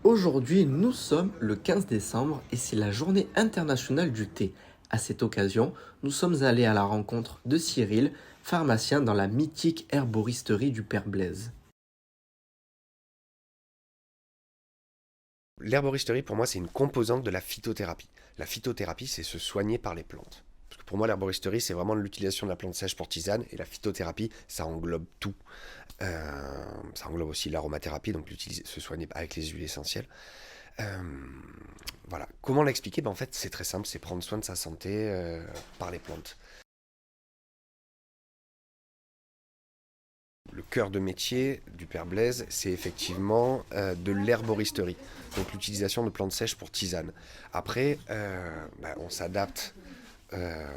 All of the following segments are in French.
Aujourd'hui, nous sommes le 15 décembre et c'est la journée internationale du thé. À cette occasion, nous sommes allés à la rencontre de Cyril, pharmacien dans la mythique herboristerie du Père Blaise. L'herboristerie, pour moi, c'est une composante de la phytothérapie. La phytothérapie, c'est se soigner par les plantes. Parce que pour moi, l'herboristerie, c'est vraiment l'utilisation de la plante sèche pour tisane, et la phytothérapie, ça englobe tout. Ça englobe aussi l'aromathérapie, donc se soigner avec les huiles essentielles. Euh, voilà. Comment l'expliquer? En fait, c'est très simple, c'est prendre soin de sa santé par les plantes. Le cœur de métier du Père Blaise, c'est effectivement de l'herboristerie, donc l'utilisation de plantes sèches pour tisane. Après, on s'adapte, euh,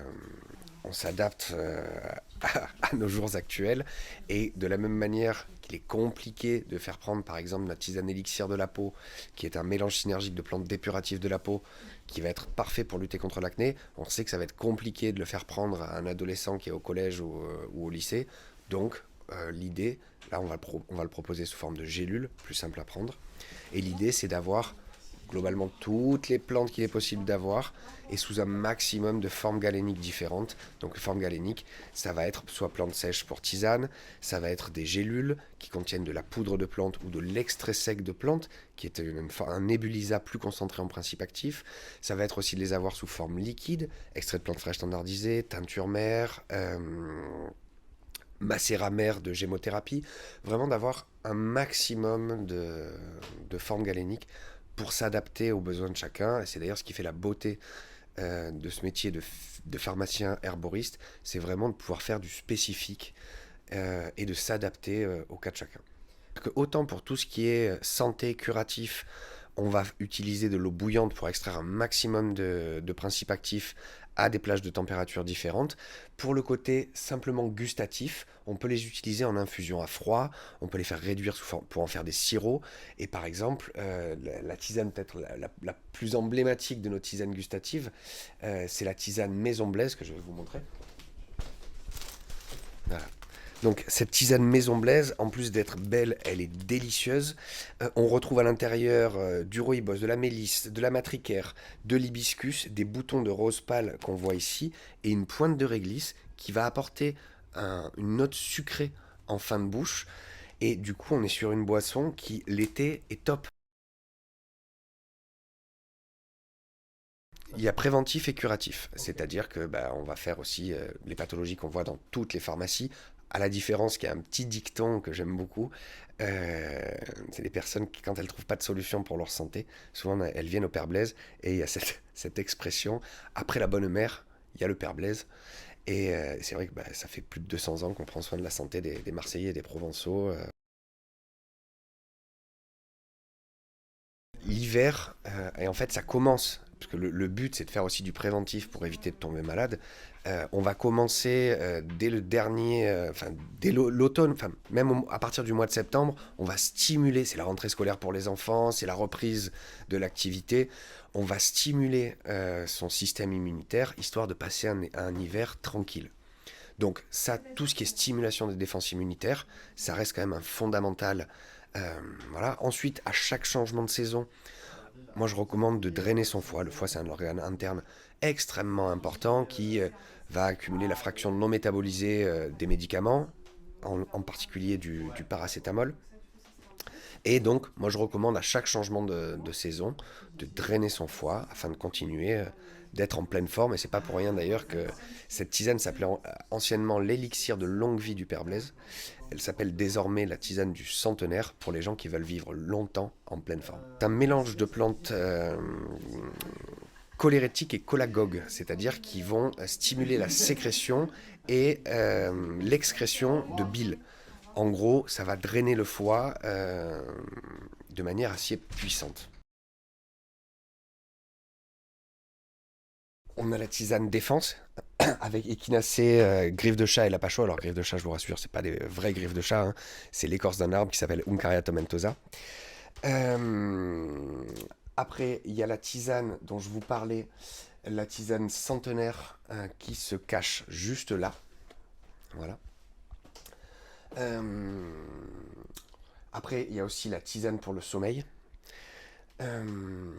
à nos jours actuels, et de la même manière qu'il est compliqué de faire prendre par exemple la tisane élixir de la peau, qui est un mélange synergique de plantes dépuratives de la peau, qui va être parfait pour lutter contre l'acné, on sait que ça va être compliqué de le faire prendre à un adolescent qui est au collège ou au lycée. Donc l'idée, là on va le proposer sous forme de gélules, plus simple à prendre. Et l'idée c'est d'avoir globalement toutes les plantes qu'il est possible d'avoir et sous un maximum de formes galéniques différentes. Donc les formes galéniques, ça va être soit plantes sèches pour tisane, ça va être des gélules qui contiennent de la poudre de plante ou de l'extrait sec de plante, qui est un nébulisa plus concentré en principe actif. Ça va être aussi de les avoir sous forme liquide, extrait de plantes fraîches standardisées, teinture mère, macérat mère de gémothérapie, vraiment d'avoir un maximum de formes galéniques pour s'adapter aux besoins de chacun. Et c'est d'ailleurs ce qui fait la beauté de ce métier de pharmacien herboriste, c'est vraiment de pouvoir faire du spécifique et de s'adapter au cas de chacun. Que autant pour tout ce qui est santé, curatif, on va utiliser de l'eau bouillante pour extraire un maximum de principes actifs à des plages de température différentes. Pour le côté simplement gustatif, on peut les utiliser en infusion à froid, on peut les faire réduire pour en faire des sirops. Et par exemple, la tisane peut-être la plus emblématique de nos tisanes gustatives, c'est la tisane Maison Blaise que je vais vous montrer. Voilà. Donc cette tisane Maison Blaise, en plus d'être belle, elle est délicieuse. On retrouve à l'intérieur du rooibos, de la mélisse, de la matricaire, de l'hibiscus, des boutons de rose pâle qu'on voit ici, et une pointe de réglisse qui va apporter une note sucrée en fin de bouche. Et du coup, on est sur une boisson qui, l'été, est top. Il y a préventif et curatif, c'est-à-dire que on va faire aussi les pathologies qu'on voit dans toutes les pharmacies, à la différence qu'il y a un petit dicton que j'aime beaucoup, c'est les personnes qui, quand elles ne trouvent pas de solution pour leur santé, souvent elles viennent au Père Blaise et il y a cette expression, après la bonne mère, il y a le Père Blaise. Et c'est vrai que ça fait plus de 200 ans qu'on prend soin de la santé des Marseillais et des Provençaux. L'hiver, et en fait ça commence, parce que le but c'est de faire aussi du préventif pour éviter de tomber malade. On va commencer dès le dernier, dès l'automne, même à partir du mois de septembre, on va stimuler, c'est la rentrée scolaire pour les enfants, c'est la reprise de l'activité, on va stimuler son système immunitaire, histoire de passer un hiver tranquille. Donc ça, tout ce qui est stimulation des défenses immunitaires, ça reste quand même un fondamental. Voilà. Ensuite, à chaque changement de saison, moi je recommande de drainer son foie. Le foie, c'est un organe interne extrêmement important qui va accumuler la fraction non métabolisée des médicaments, en particulier du paracétamol. Et donc, moi je recommande à chaque changement de saison de drainer son foie afin de continuer d'être en pleine forme. Et c'est pas pour rien d'ailleurs que cette tisane s'appelait anciennement l'élixir de longue vie du Père Blaise. Elle s'appelle désormais la tisane du centenaire pour les gens qui veulent vivre longtemps en pleine forme. C'est un mélange de plantes cholérétiques et cholagogues, c'est-à-dire qui vont stimuler la sécrétion et l'excrétion de bile. En gros, ça va drainer le foie de manière assez puissante. On a la tisane défense avec échinacée, griffe de chat et lapacho. Alors griffe de chat, je vous rassure, c'est pas des vraies griffes de chat, hein. C'est l'écorce d'un arbre qui s'appelle Uncaria tomentosa. Euh, Après, il y a la tisane dont je vous parlais, la tisane centenaire qui se cache juste là. Voilà. Euh, Après, il y a aussi la tisane pour le sommeil. Euh,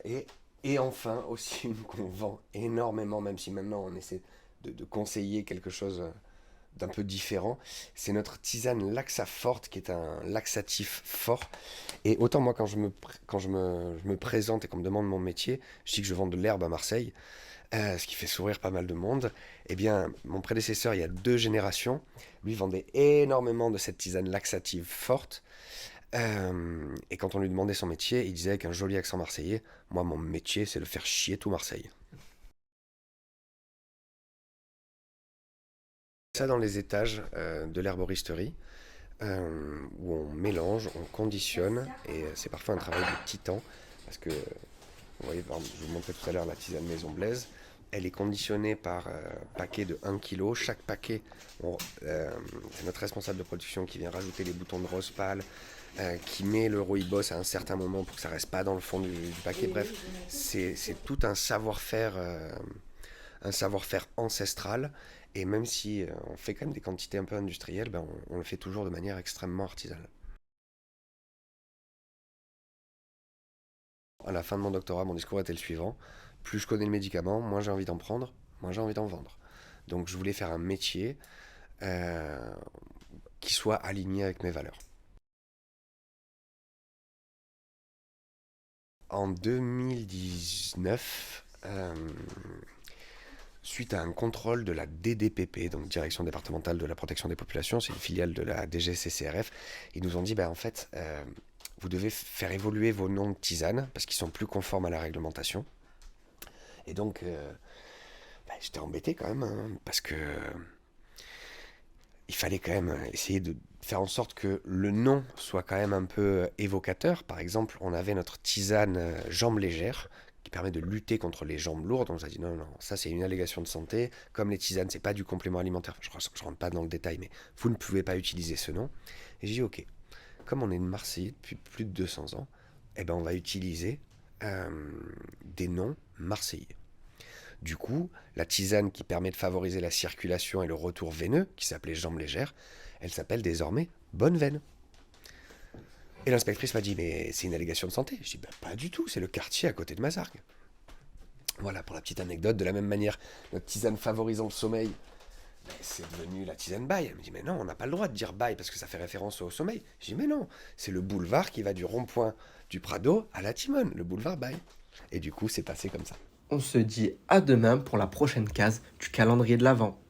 et, et enfin, aussi une qu'on vend énormément, même si maintenant on essaie de conseiller quelque chose d'un peu différent, c'est notre tisane Laxa Forte, qui est un laxatif fort. Et autant moi, quand je me présente et qu'on me demande mon métier, je dis que je vends de l'herbe à Marseille, ce qui fait sourire pas mal de monde. Eh bien, mon prédécesseur, il y a 2 générations, lui vendait énormément de cette tisane laxative forte. Et quand on lui demandait son métier, il disait avec un joli accent marseillais, moi, mon métier, c'est de faire chier tout Marseille. Ça dans les étages de l'herboristerie, où on mélange, on conditionne, et c'est parfois un travail de titan, parce que, vous voyez, par exemple, je vous montrais tout à l'heure la tisane Maison Blaise, elle est conditionnée par paquet de 1 kg. Chaque paquet, c'est notre responsable de production qui vient rajouter les boutons de rose pâle, qui met le rooibos à un certain moment pour que ça reste pas dans le fond du paquet. Bref, c'est tout un savoir-faire ancestral. Et même si on fait quand même des quantités un peu industrielles, ben on le fait toujours de manière extrêmement artisanale. À la fin de mon doctorat, mon discours était le suivant. Plus je connais le médicament, moins j'ai envie d'en prendre, moins j'ai envie d'en vendre. Donc je voulais faire un métier euh, qui soit aligné avec mes valeurs. En 2019, suite à un contrôle de la DDPP, donc Direction départementale de la protection des populations, c'est une filiale de la DGCCRF, ils nous ont dit, en fait, vous devez faire évoluer vos noms de tisane parce qu'ils sont plus conformes à la réglementation. Et donc, j'étais embêté quand même, hein, parce que il fallait quand même essayer de faire en sorte que le nom soit quand même un peu évocateur. Par exemple, on avait notre tisane jambes légères qui permet de lutter contre les jambes lourdes. On nous a dit non, non, ça c'est une allégation de santé. Comme les tisanes, c'est pas du complément alimentaire. Je rentre pas dans le détail, mais vous ne pouvez pas utiliser ce nom. Et j'ai dit ok, comme on est de Marseillais depuis plus de 200 ans, eh ben on va utiliser euh, des noms marseillais. Du coup, la tisane qui permet de favoriser la circulation et le retour veineux, qui s'appelait jambes légères, elle s'appelle désormais bonne veine. Et l'inspectrice m'a dit, mais c'est une allégation de santé. Je dis, pas du tout, c'est le quartier à côté de Mazargues. Voilà pour la petite anecdote. De la même manière, notre tisane favorisant le sommeil, c'est devenu la tisane bail. Elle me dit, mais non, on n'a pas le droit de dire bail parce que ça fait référence au sommeil. Je dis, mais non, c'est le boulevard qui va du rond-point du Prado à la Timone, le boulevard bail. Et du coup, c'est passé comme ça. On se dit à demain pour la prochaine case du calendrier de l'Avent.